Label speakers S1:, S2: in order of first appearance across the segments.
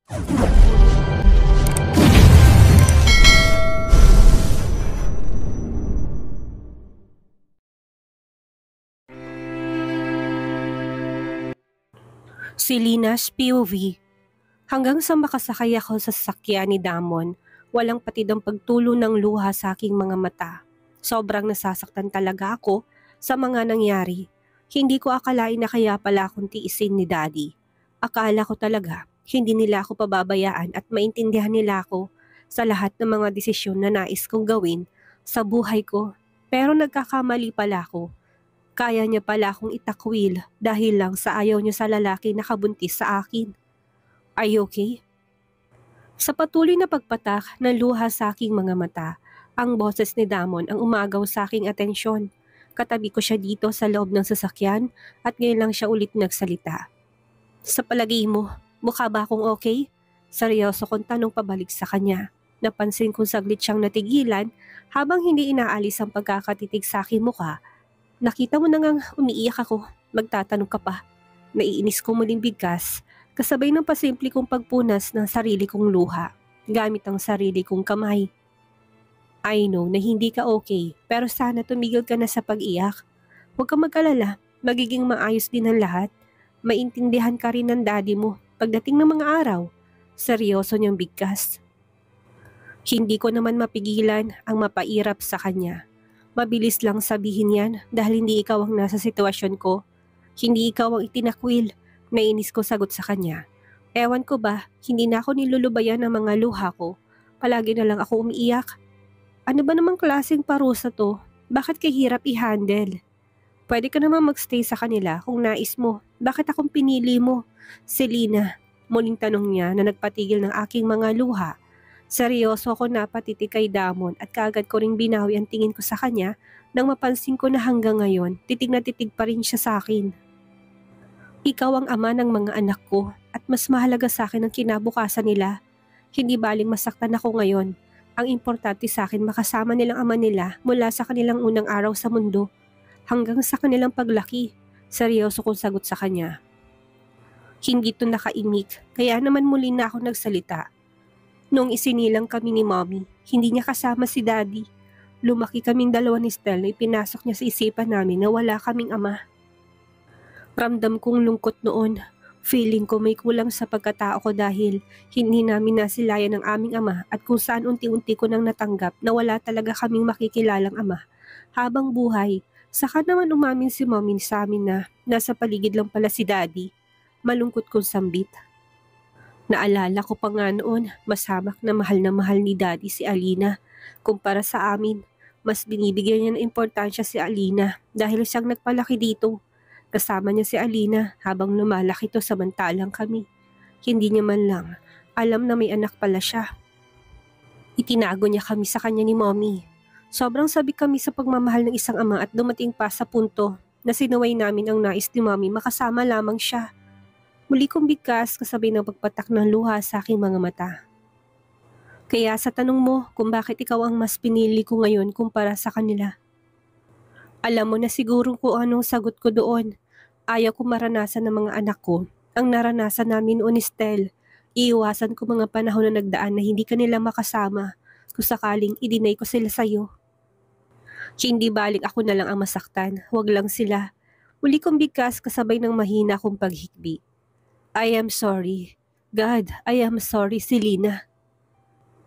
S1: Si Lina's POV. Hanggang sa makasakay ako sa sasakyan ni Damon, walang patid ang pagtulo ng luha sa aking mga mata. Sobrang nasasaktan talaga ako sa mga nangyari. Hindi ko akalain na kaya pala akong tiisin ni Daddy. Akala ko talaga hindi nila ako pababayaan at maintindihan nila ako sa lahat ng mga desisyon na nais kong gawin sa buhay ko. Pero nagkakamali pala ako. Kaya niya pala akong itakwil dahil lang sa ayaw niya sa lalaki na kabuntis sa akin. Are you okay? Sa patuloy na pagpatak ng luha sa aking mga mata, ang boses ni Damon ang umagaw sa aking atensyon. Katabi ko siya dito sa loob ng sasakyan at ngayon lang siya ulit nagsalita. Sa palagay mo, mukha ba akong okay? Seryoso kong tanong pabalik sa kanya. Napansin kong saglit siyang natigilan habang hindi inaalis ang pagkakatitig sa aking mukha. Nakita mo na ngang umiiyak ako, magtatanong ka pa. Naiinis ko muling bigkas, kasabay ng pasimple kong pagpunas ng sarili kong luha, gamit ang sarili kong kamay. I know na hindi ka okay, pero sana tumigil ka na sa pag-iyak. Huwag kang mag-alala, magiging maayos din ang lahat. Maintindihan ka rin ng daddy mo pagdating ng mga araw. Seryoso niyang bigkas. Hindi ko naman mapigilan ang mapairap sa kanya. Mabilis lang sabihin yan dahil hindi ikaw ang nasa sitwasyon ko. Hindi ikaw ang itinakwil. Nainis ko sagot sa kanya. Ewan ko ba, hindi na ako nilulubayan ng mga luha ko. Palagi na lang ako umiiyak. Ano ba namang klaseng parusa to? Bakit kahirap i-handle? Pwede ka naman magstay sa kanila kung nais mo. Bakit akong pinili mo? Selena, muling tanong niya na nagpatigil ng aking mga luha. Seryoso ako napatitig kay Damon at kaagad ko ring binawi ang tingin ko sa kanya nang mapansin ko na hanggang ngayon titig na titig pa rin siya sa akin. Ikaw ang ama ng mga anak ko at mas mahalaga sa akin ang kinabukasan nila. Hindi baling masaktan ako ngayon. Ang importante sa akin makasama nilang ama nila mula sa kanilang unang araw sa mundo hanggang sa kanilang paglaki. Seryoso kong sagot sa kanya. Hindi to nakaimik kaya naman muli na ako nagsalita. Noong isinilang kami ni Mommy, hindi niya kasama si Daddy. Lumaki kaming dalawa ni Stella na ipinasok niya sa isipan namin na wala kaming ama. Ramdam kong lungkot noon. Feeling ko may kulang sa pagkatao ko dahil hindi namin nasilayan ng aming ama at kung saan unti-unti ko nang natanggap na wala talaga kaming makikilalang ama. Habang buhay, saka naman umamin si Mommy sa amin na nasa paligid lang pala si Daddy. Malungkot kong sambit. Naalala ko pa nga noon, mas hamak na mahal ni Daddy si Alina. Kumpara sa amin, mas binibigyan niya ng importansya si Alina dahil siyang nagpalaki dito. Kasama niya si Alina habang lumalaki to samantalang kami. Hindi niya man lang alam na may anak pala siya. Itinago niya kami sa kanya ni Mommy. Sobrang sabik kami sa pagmamahal ng isang ama at dumating pa sa punto na sinuway namin ang nais ni Mommy makasama lamang siya. Muli kong bigkas kasabay ng pagpatak ng luha sa aking mga mata. Kaya sa tanong mo kung bakit ikaw ang mas pinili ko ngayon kumpara sa kanila. Alam mo na siguro kung anong sagot ko doon. Ayaw ko maranasan ng mga anak ko ang naranasan namin noon ni Stel. Iiwasan ko mga panahon na nagdaan na hindi ka nila makasama kung sakaling i-deny ko sila sa'yo. Hindi balik ako na lang ang masaktan, huwag lang sila. Muli kong bigkas kasabay ng mahina kong paghikbi. I am sorry. God, I am sorry, Selena.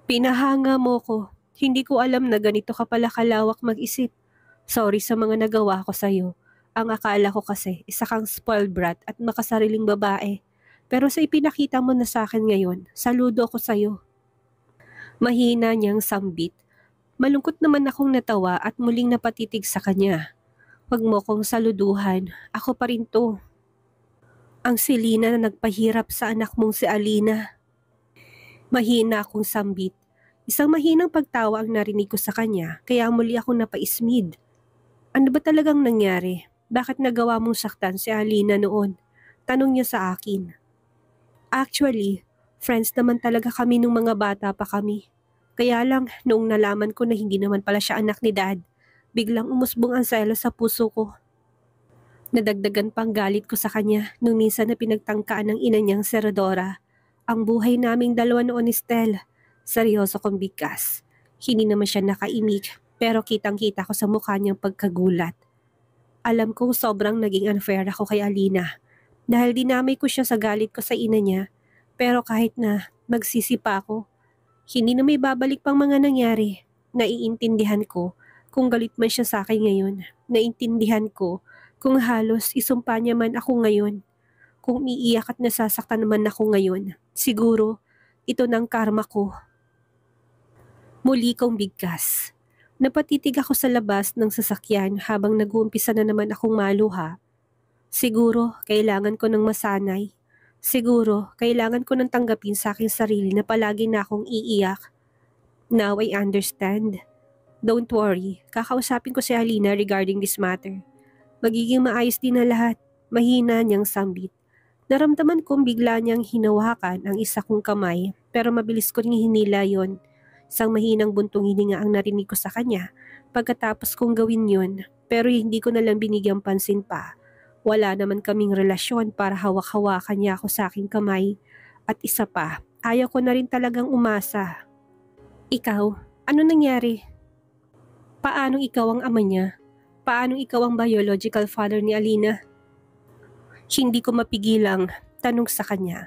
S1: Pinahanga mo ko. Hindi ko alam na ganito ka pala kalawak mag-isip. Sorry sa mga nagawa ko sa'yo. Ang akala ko kasi isa kang spoiled brat at makasariling babae. Pero sa ipinakita mo na sa akin ngayon, saludo ako sa'yo. Mahina niyang sambit. Malungkot naman akong natawa at muling napatitig sa kanya. Huwag mo kong saluduhan. Ako pa rin to. Ang Selena na nagpahirap sa anak mong si Alina. Mahina akong sambit. Isang mahinang pagtawa ang narinig ko sa kanya kaya muli akong napaismid. Ano ba talagang nangyari? Bakit nagawa mong saktan si Alina noon? Tanong niya sa akin. Actually, friends naman talaga kami nung mga bata pa kami. Kaya lang noong nalaman ko na hindi naman pala siya anak ni Dad, biglang umusbong ang selos sa puso ko. Nadagdagan pang galit ko sa kanya nung minsan na pinagtangkaan ng ina niyang seradora. Ang buhay naming dalawa noon ni Stel. Seryoso kong bigkas. Hindi naman siya nakaimik pero kitang-kita ko sa mukha niyang pagkagulat. Alam kong sobrang naging unfair ako kay Alina dahil dinamay ko siya sa galit ko sa ina niya. Pero kahit na magsisi pa ako, hindi na may babalik pang mga nangyari. Naiintindihan ko kung galit man siya sa akin ngayon. Naiintindihan ko kung halos isumpa niya man ako ngayon. Kung iiyak at nasasaktan naman ako ngayon, siguro ito ng karma ko. Muli kong bigkas. Napatitig ako sa labas ng sasakyan habang nag-uumpisa na naman akong maluha. Siguro kailangan ko ng masanay. Siguro kailangan ko ng tanggapin sa aking sarili na palagi na akong iiyak. Now I understand. Don't worry, kakausapin ko si Alina regarding this matter. Magiging maayos din na lahat. Mahina niyang sambit. Naramdaman kong bigla niyang hinawakan ang isa kong kamay pero mabilis ko ring hinila yon. Isang mahinang buntong hininga ang narinig ko sa kanya pagkatapos kong gawin yon pero hindi ko nalang binigyang pansin pa. Wala naman kaming relasyon para hawak-hawakan niya ako sa aking kamay. At isa pa, ayaw ko na rin talagang umasa. Ikaw, ano nangyari? Paanong ikaw ang ama niya? Paanong ikaw ang biological father ni Alina? Hindi ko mapigilang tanong sa kanya.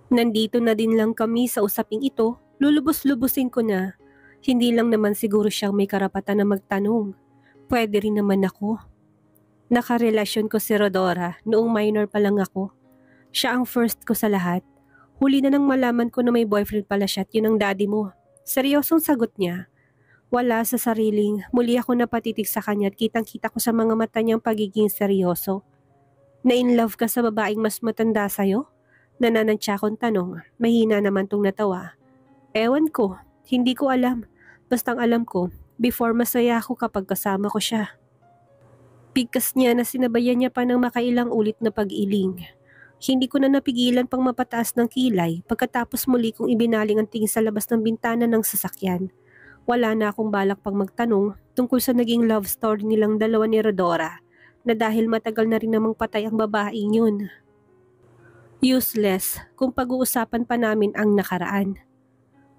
S1: Nandito na din lang kami sa usaping ito, lulubos-lubusin ko na. Hindi lang naman siguro siyang may karapatan na magtanong. Pwede rin naman ako. Nakarelasyon ko si Rodora noong minor pa lang ako. Siya ang first ko sa lahat. Huli na nang malaman ko na may boyfriend pala siya at yun ang daddy mo. Seryosong sagot niya. Wala sa sariling, muli ako napatitig sa kanya at kitang-kita ko sa mga mata niyang pagiging seryoso. Na-in-love ka sa babaeng mas matanda sa'yo? Nananantya akong tanong, mahina naman tong natawa. Ewan ko, hindi ko alam. Bastang alam ko, before masaya ako kapag kasama ko siya. Bigkas niya na sinabayan niya pa ng makailang ulit na pag-iling. Hindi ko na napigilan pang mapataas ng kilay pagkatapos muli kong ibinaling ang tingin sa labas ng bintana ng sasakyan. Wala na akong balak pang magtanong tungkol sa naging love story nilang dalawa ni Rodora na dahil matagal na rin namang patay ang babaeng yun. Useless kung pag-uusapan pa namin ang nakaraan.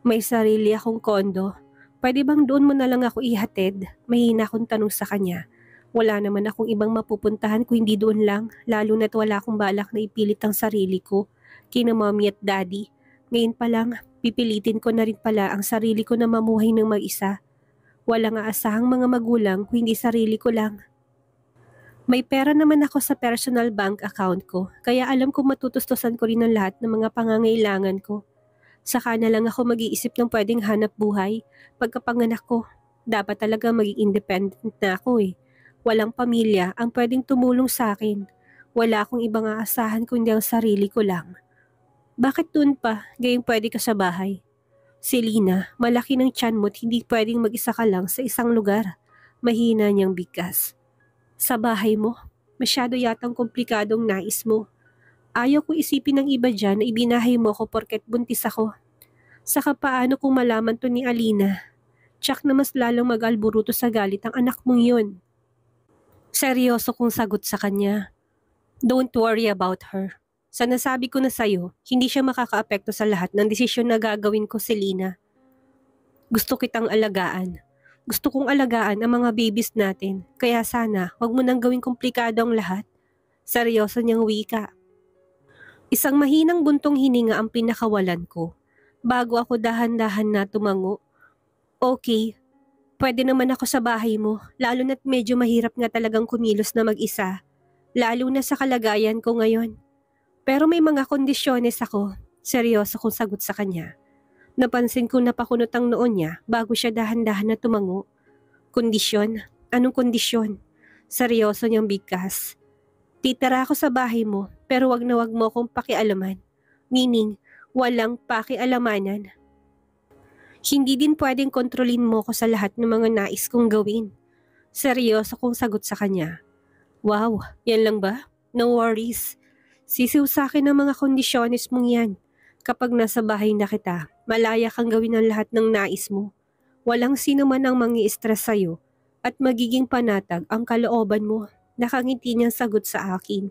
S1: May sarili akong kondo. Pwede bang doon mo na lang ako ihatid? Mahina akong tanong sa kanya. Wala naman akong ibang mapupuntahan kung hindi doon lang, lalo na't wala akong balak na ipilit ang sarili ko. Kina mommy at daddy. Ngayon pa lang, pipilitin ko na rin pala ang sarili ko na mamuhay ng mag-isa. Walang aasahang mga magulang kung hindi sarili ko lang. May pera naman ako sa personal bank account ko, kaya alam kong matutustusan ko rin ang lahat ng mga pangangailangan ko. Saka na lang ako mag-iisip ng pwedeng hanap buhay. Pagkapanganak ko, dapat talaga maging independent na ako eh. Walang pamilya ang pwedeng tumulong sa akin. Wala akong ibang aasahan kundi ang sarili ko lang. Bakit dun pa, gayong pwede ka sa bahay? Selina, malaki ng tiyan mo't hindi pwedeng mag-isa ka lang sa isang lugar. Mahina niyang bigkas. Sa bahay mo, masyado yatang komplikadong nais mo. Ayaw ko isipin ng iba dyan na ibinahay mo ko porket buntis ako. Saka paano kung malaman to ni Alina? Tsak na mas lalong mag-alburuto sa galit ang anak mong yun. Seryoso kong sagot sa kanya. Don't worry about her. Sa nasabi ko na sa'yo, hindi siya makakaapekto sa lahat ng desisyon na gagawin ko, Selina. Gusto kitang alagaan. Gusto kong alagaan ang mga babies natin. Kaya sana, wag mo nang gawing komplikado ang lahat. Seryoso niyang wika. Isang mahinang buntong hininga ang pinakawalan ko. Bago ako dahan-dahan na tumango. Okay, pwede naman ako sa bahay mo, lalo na't medyo mahirap nga talagang kumilos na mag-isa. Lalo na sa kalagayan ko ngayon. Pero may mga kondisyones ako. Seryoso kong sagot sa kanya. Napansin ko na pakunot ang noon niya bago siya dahan-dahan na tumango. Kondisyon? Anong kondisyon? Seryoso niyang bigkas. Titira ako sa bahay mo pero wag na wag mo akong pakialaman. Meaning, walang pakialamanan. Hindi din pwedeng kontrolin mo ko sa lahat ng mga nais kong gawin. Seryoso kong sagot sa kanya. Wow, yan lang ba? No worries. Sisiw sa akin ang mga kondisyones mong yan. Kapag nasa bahay na kita, malaya kang gawin ang lahat ng nais mo. Walang sino man ang mangi-stress sa'yo at magiging panatag ang kalooban mo. Nakangiti niyang sagot sa akin.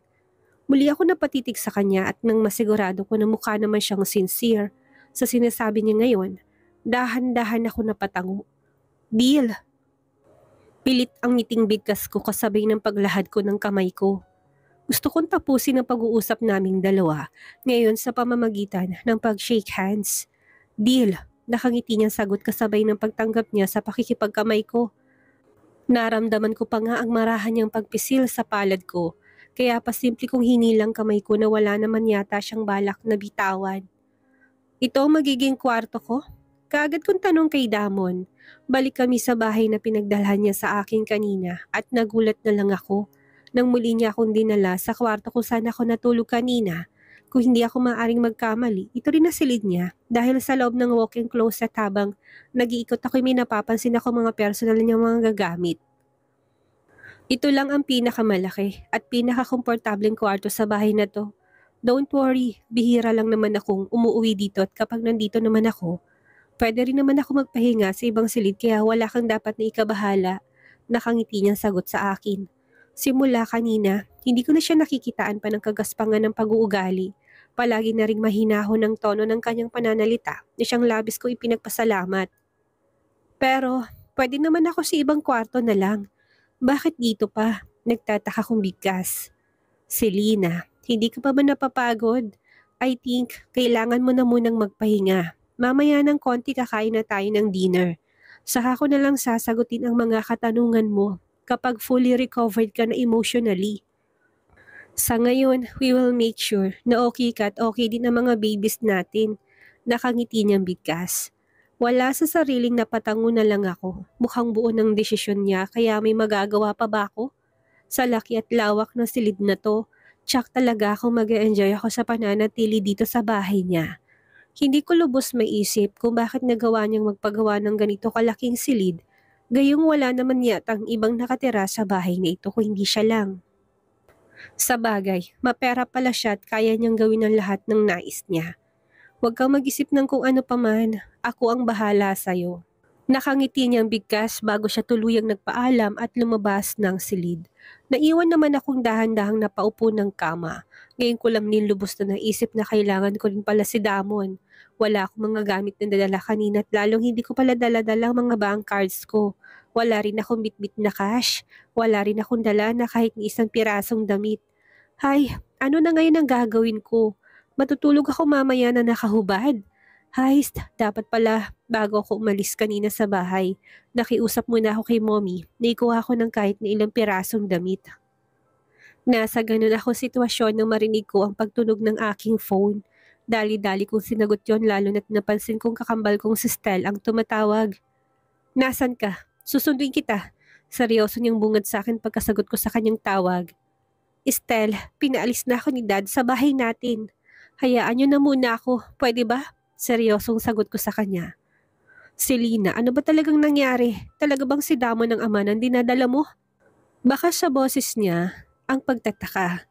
S1: Muli ako napatitig sa kanya at nang masigurado ko na mukha naman siyang sincere sa sinasabi niya ngayon, dahan-dahan ako napatango. Deal! Pilit ang ngiting bigkas ko kasabay ng paglahad ko ng kamay ko. Gusto kong tapusin ang pag-uusap naming dalawa ngayon sa pamamagitan ng pag-shake hands. Deal! Nakangiti niyang sagot kasabay ng pagtanggap niya sa pakikipagkamay ko. Naramdaman ko pa nga ang marahan niyang pagpisil sa palad ko, kaya pasimple kong hinilang kamay ko na wala naman yata siyang balak na bitawan. Ito ang magiging kwarto ko? Kaagad kong tanong kay Damon. Balik kami sa bahay na pinagdalhan niya sa akin kanina at nagulat na lang ako nang muli niya akong dinala sa kwarto kung saan ako natulog kanina. Kung hindi ako maaaring magkamali, ito rin nasilid niya dahil sa loob ng walk-in closet habang nag-iikot ako may napapansin ako mga personal niyang mga gagamit. Ito lang ang pinakamalaki at pinakakomportableng kwarto sa bahay na to. Don't worry, bihira lang naman akong umuwi dito at kapag nandito naman ako, pwede rin naman ako magpahinga sa ibang silid kaya wala kang dapat na ikabahala. Nakangiti niyang sagot sa akin. Simula kanina, hindi ko na siya nakikitaan pa ng kagaspangan ng pag-uugali. Palagi na ring mahinahon ang tono ng kanyang pananalita na siyang labis ko ipinagpasalamat. Pero, pwede naman ako sa ibang kwarto na lang. Bakit dito pa? Nagtataka kong bigkas. Selena, hindi ka pa ba napapagod? I think kailangan mo na munang magpahinga. Mamaya ng konti kakain na tayo ng dinner. Saka ko na lang sasagutin ang mga katanungan mo kapag fully recovered ka na emotionally. Sa ngayon, we will make sure na okay ka at okay din ang mga babies natin. Nakangiti niyang bigkas. Wala sa sariling napatango na lang ako. Mukhang buo ng desisyon niya kaya may magagawa pa ba ako? Sa laki at lawak ng silid na to, tsak talaga akong mag-e-enjoy ako sa pananatili dito sa bahay niya. Hindi ko lubos maisip kung bakit nagawa niyang magpagawa ng ganito kalaking silid, gayong wala naman yatang ibang nakatira sa bahay na ito kung hindi siya lang. Sa bagay, mapera pala siya at kaya niyang gawin ang lahat ng nais niya. Huwag kang mag-isip ng kung ano paman, ako ang bahala sa'yo. Nakangiti niyang bigkas bago siya tuluyang nagpaalam at lumabas ng silid. Naiwan naman akong dahan-dahang napaupo ng kama. Ngayon ko lang nilubos na naisip na kailangan ko rin pala si Damon. Wala akong mga gamit na nadala kanina at lalong hindi ko pala dala-dala ang mga bank cards ko. Wala rin akong bitbit na cash. Wala rin akong dala na kahit ni isang pirasong damit. Hay, ano na ngayon ang gagawin ko? Matutulog ako mamaya na nakahubad. Hay, dapat pala bago ako umalis kanina sa bahay. Nakiusap muna ako kay mommy na ikuha ko ng kahit na ilang pirasong damit. Nasa ganun ako sitwasyon nang marinig ko ang pagtunog ng aking phone. Dali-dali kong sinagot yon lalo na't napansin kong kakambal kong si Stel ang tumatawag. Nasaan ka? Susunduin kita. Seryoso niyang bungad sa akin pagkasagot ko sa kanyang tawag. Estel, pinaalis na ako ni Dad sa bahay natin. Hayaan niyo na muna ako, pwede ba? Seryosong sagot ko sa kanya. Selena, ano ba talagang nangyari? Talaga bang si Damon ang ama ng dinadala mo? Baka sa boses niya, ang pagtataka.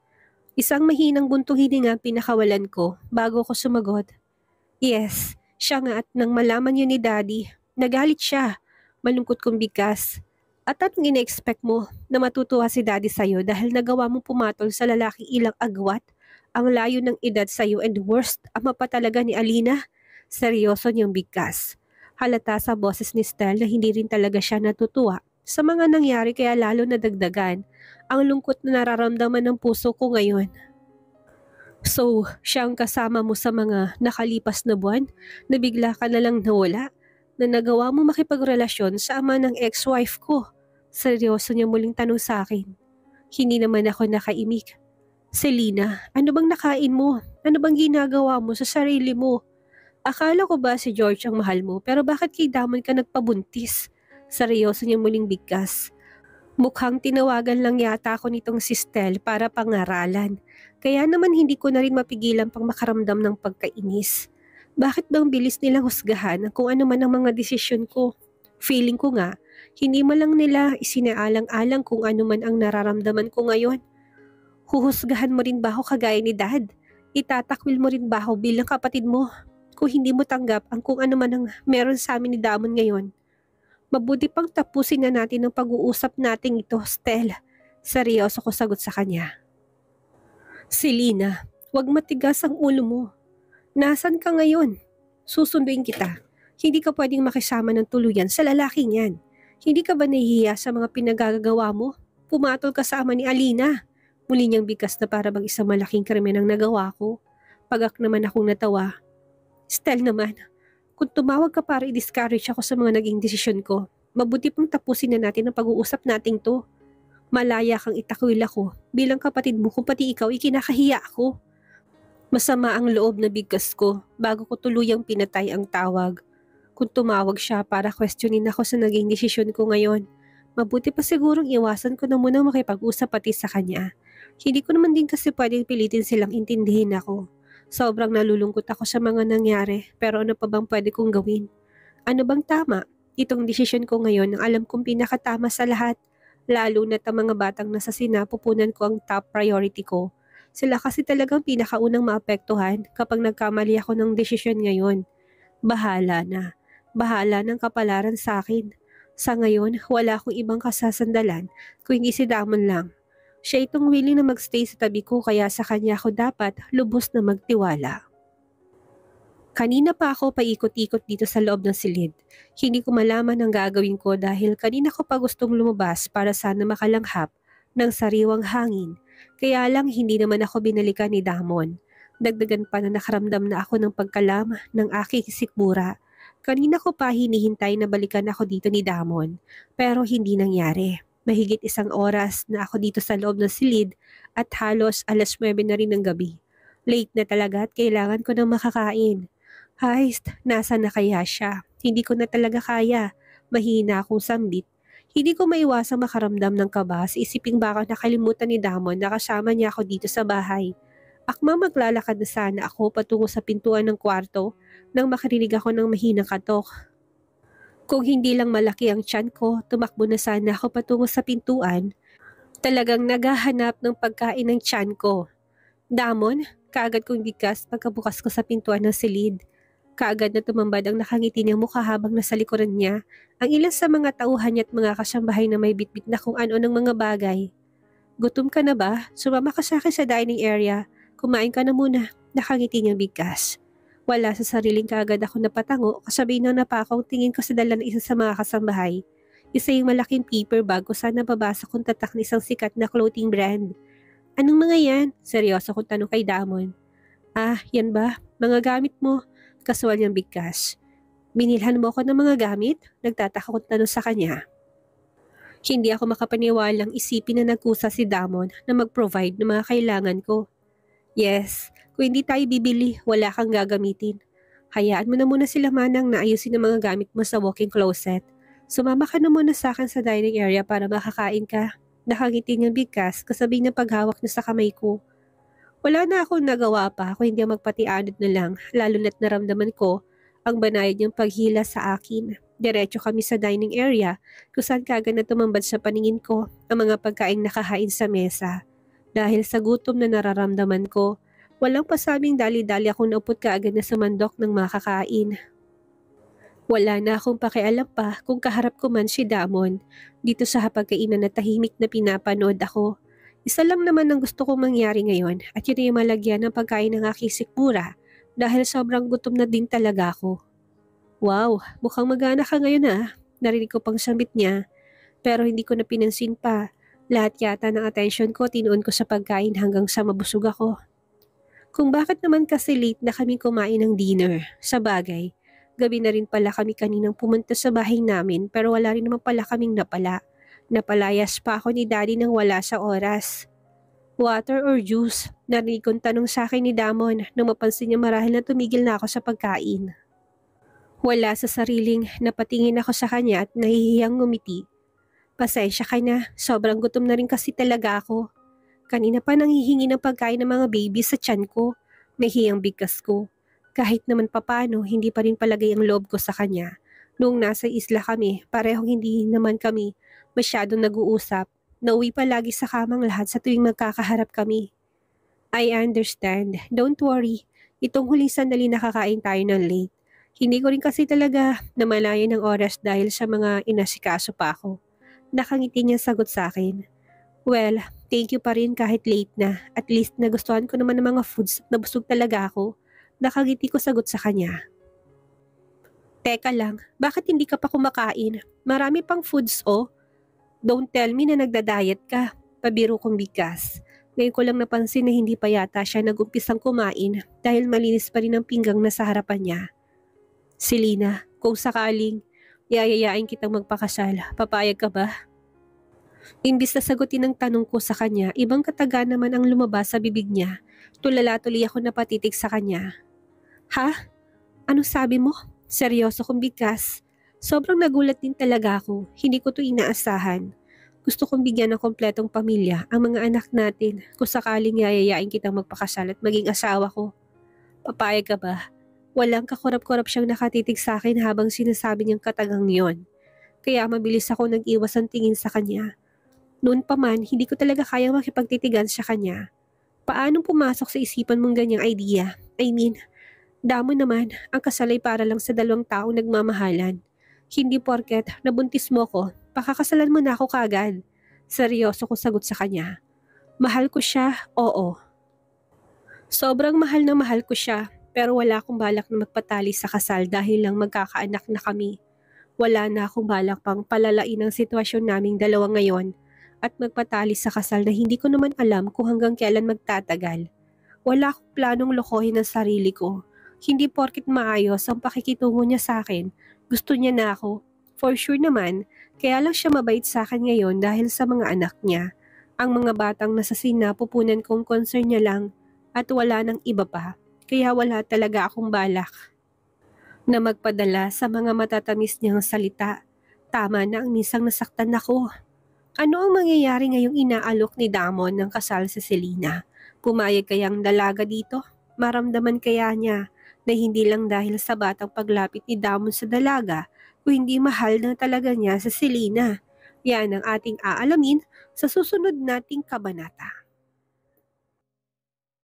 S1: Isang mahinang buntong hininga pinakawalan ko bago ko sumagot. Yes, siya nga at nang malaman niyo ni Daddy, nagalit siya. Malungkot kong bigkas. At anong ina-expect mo na matutuwa si Daddy sa'yo dahil nagawa mong pumatol sa lalaking ilang agwat? Ang layo ng edad sa'yo and worst, ama pa talaga ni Alina. Seryoso niyang bigkas. Halata sa boses ni Stel na hindi rin talaga siya natutuwa sa mga nangyari kaya lalo nadagdagan ang lungkot na nararamdaman ng puso ko ngayon. So, siya ang kasama mo sa mga nakalipas na buwan na bigla ka na lang nawala na nagawa mo makipagrelasyon sa ama ng ex-wife ko. Seryoso niya muling tanong sa akin. Hindi naman ako nakaimik. Selena, ano bang nakain mo? Ano bang ginagawa mo sa sarili mo? Akala ko ba si George ang mahal mo pero bakit kay Damon ka nagpabuntis? Seryoso niya muling bigkas. Mukhang tinawagan lang yata ako nitong si Stel para pangaralan. Kaya naman hindi ko na rin mapigilan pang makaramdam ng pagkainis. Bakit bang bilis nilang husgahan kung ano man ang mga desisyon ko? Feeling ko nga, hindi mo lang nila isinaalang-alang kung ano man ang nararamdaman ko ngayon. Huhusgahan mo rin ba ako kagaya ni Dad? Itatakwil mo rin ba ako bilang kapatid mo? Kung hindi mo tanggap ang kung ano man ang meron sa amin ni Damon ngayon. Mabuti pang tapusin na natin ang pag-uusap nating ito, Stel. Seryoso ko sagot sa kanya. Selena, wag matigas ang ulo mo. Nasaan ka ngayon? Susunduin kita. Hindi ka pwedeng makisama ng tuluyan sa lalaking yan. Hindi ka ba nahihiya sa mga pinagagawa mo? Pumatol ka sa ama ni Alina. Muli niyang bigkas na para bang isang malaking krimen ang nagawa ko. Pagak naman akong natawa. Stell naman, kung tumawag ka para i-discourage ako sa mga naging desisyon ko, mabuti pang tapusin na natin ang pag-uusap nating to. Malaya kang itakwil ako bilang kapatid mo kung pati ikaw ikinakahiya ako. Masama ang loob na bigkas ko bago ko tuluyang pinatay ang tawag. Kung tumawag siya para questionin ako sa naging desisyon ko ngayon, mabuti pa sigurong iwasan ko na munang makipag-usap pati sa kanya. Hindi ko naman din kasi pwedeng pilitin silang intindihin ako. Sobrang nalulungkot ako sa mga nangyari, pero ano pa bang pwede kong gawin? Ano bang tama? Itong desisyon ko ngayon ang alam kong pinakatama sa lahat, lalo na't ang mga batang nasa sinapupunan ko ang top priority ko. Sila kasi talagang pinakaunang maapektuhan kapag nagkamali ako ng desisyon ngayon. Bahala na. Bahala ng kapalaran sa akin. Sa ngayon, wala akong ibang kasasandalan kung hindi si Damon lang. Siya itong willing na magstay sa tabi ko kaya sa kanya ako dapat lubos na magtiwala. Kanina pa ako paikot-ikot dito sa loob ng silid. Hindi ko malaman ang gagawin ko dahil kanina ko pa gustong lumabas para sana makalanghap ng sariwang hangin. Kaya lang hindi naman ako binalikan ni Damon. Dagdagan pa na nakaramdam na ako ng pagkalam ng aking sikmura. Kanina ko pa hinihintay na balikan ako dito ni Damon, pero hindi nangyari. Mahigit 1 oras na ako dito sa loob ng silid at halos 9:00 na rin ng gabi. Late na talaga at kailangan ko nang makakain. Heist, nasa na kaya siya? Hindi ko na talaga kaya. Mahina akong sambit. Hindi ko maiwasang makaramdam ng kaba sa isiping baka nakalimutan ni Damon na kasama niya ako dito sa bahay. Akma maglalakad na sana ako patungo sa pintuan ng kwarto nang makarinig ako ng mahinang katok. Kung hindi lang malaki ang tiyan ko, tumakbo na sana ako patungo sa pintuan. Talagang naghahanap ng pagkain ng tiyan ko. Damon, kaagad kong bigkas pagkabukas ko sa pintuan ng silid. Kaagad na tumambad ang nakangiti niyang mukha habang nasa likuran niya ang ilan sa mga tauhan niya at mga kasambahay na may bitbit na kung ano ng mga bagay. Gutom ka na ba? Sumama ka sa akin sa dining area. Kumain ka na muna. Nakangiti niyang bigkas. Wala sa sariling kaagad ako napatango kasabay ng napakaw tingin ko sa dala ng isa sa mga kasambahay. Isa yung malaking paper bag kung saan nababasa kong tatak ng isang sikat na clothing brand. Anong mga yan? Seryoso kong tanong kay Damon. Ah, yan ba? Mga gamit mo? Kasual niyang bigkas. Binilhan mo ako ng mga gamit? Nagtataka kong tanong sa kanya. Hindi ako makapaniwalang isipin na nagkusa si Damon na mag-provide ng mga kailangan ko. Yes, kung hindi tayo bibili, wala kang gagamitin. Hayaan mo na muna sila manang na ayusin ang mga gamit mo sa walk-in closet. Sumama ka na muna sa akin sa dining area para makakain ka. Nakangiti niyang bigkas kasabay ng paghawak niya sa kamay ko. Wala na akong nagawa pa kung hindi magpatianod na lang, lalo na't naramdaman ko ang banayad niyang paghila sa akin. Diretso kami sa dining area kung saan kaagad na tumambad sa paningin ko ang mga pagkaing nakahain sa mesa. Dahil sa gutom na nararamdaman ko, walang pasabing dali-dali akong naupot kaagad na sumandok ng makakain. Wala na akong pakialam pa kung kaharap ko man si Damon. Dito sa hapagkainan na tahimik na pinapanood ako. Isa lang naman ang gusto kong mangyari ngayon at yun ay malagyan ng pagkain ng aking sikmura dahil sobrang gutom na din talaga ako. Wow, mukhang magana ka ngayon ah. Narinig ko pang sambit niya pero hindi ko na pinansin pa. Lahat yata ng atensyon ko tinuon ko sa pagkain hanggang sa mabusog ako. Kung bakit naman kasi late na kami kumain ng dinner, sa bagay. Gabi na rin pala kami kaninang pumunta sa bahay namin pero wala rin naman pala kaming napala. Napalayas pa ako ni Daddy nang wala sa oras. Water or juice? Narinig kong tanong sa akin ni Damon nang mapansin niya marahil na tumigil na ako sa pagkain. Wala sa sariling napatingin ako sa kanya at nahihiyang ngumiti. Pasensya ka na, sobrang gutom na rin kasi talaga ako. Kanina pa nanghihingi ng pagkain ng mga baby sa tiyan ko. Nahihiyang bigkas ko. Kahit naman papano, hindi pa rin palagay ang loob ko sa kanya. Noong nasa isla kami, parehong hindi naman kami masyadong nag-uusap. Nauwi palagi sa kamang lahat sa tuwing magkakaharap kami. I understand. Don't worry. Itong huling sandali nakakain tayo ng late. Hindi ko rin kasi talaga namalayan ng oras dahil sa mga inasikaso pa ako. Nakangiti niya sagot sa akin. Well, Thank you pa rin kahit late na. At least nagustuhan ko naman ng mga foods at nabusog talaga ako. Nakangiti ko sagot sa kanya. Teka lang, bakit hindi ka pa kumakain? Marami pang foods oh. Don't tell me na nagda-diet ka. Pabiro kong bigkas. Ngayon ko lang napansin na hindi pa yata siya nag-umpisang kumain dahil malinis pa rin ang pinggang na sa harapan niya. Selena, kung sakaling yayayain kitang magpakasal, papayag ka ba? Imbis na sagutin ang tanong ko sa kanya, ibang kataga naman ang lumabas sa bibig niya. Tulala tuloy ako napatitig sa kanya. Ha? Ano sabi mo? Seryoso kong bigkas. Sobrang nagulat din talaga ako. Hindi ko to inaasahan. Gusto kong bigyan ng kompletong pamilya ang mga anak natin kung sakaling yayayain kitang magpakasal at maging asawa ko. Papayag ka ba? Walang kakurap-kurap siyang nakatitig sa akin habang sinasabi niyang katagang yon. Kaya mabilis ako nag-iwas ang tingin sa kanya. Noon pa man, hindi ko talaga kayang makipagtitigan sa kanya. Paanong pumasok sa isipan mong ganyang idea? I mean, damo naman, ang kasal ay para lang sa dalawang taong nagmamahalan. Hindi porket nabuntis mo ko, pakakasalan mo na ako kagad. Seryoso ko sagot sa kanya. Mahal ko siya, oo. Sobrang mahal na mahal ko siya, pero wala akong balak na magpatali sa kasal dahil lang magkakaanak na kami. Wala na akong balak pang palalain ang sitwasyon naming dalawa ngayon at magpatali sa kasal na hindi ko naman alam kung hanggang kailan magtatagal. Wala akong planong lokohin ang sarili ko. Hindi porkit maayos ang pakikitungo niya sa akin, gusto niya na ako. For sure naman, kaya lang siya mabait sa akin ngayon dahil sa mga anak niya. Ang mga batang nasa sinapupunan kong concern niya lang at wala nang iba pa. Kaya wala talaga akong balak na magpadala sa mga matatamis niyang salita. Tama na ang misang nasaktan ako. Ano ang mangyayari ngayong inaalok ni Damon ng kasal sa Selena? Pumayag kayang dalaga dito? Maramdaman kaya niya na hindi lang dahil sa batang paglapit ni Damon sa dalaga o hindi mahal na talaga niya sa Selena? Yan ang ating aalamin sa susunod nating kabanata.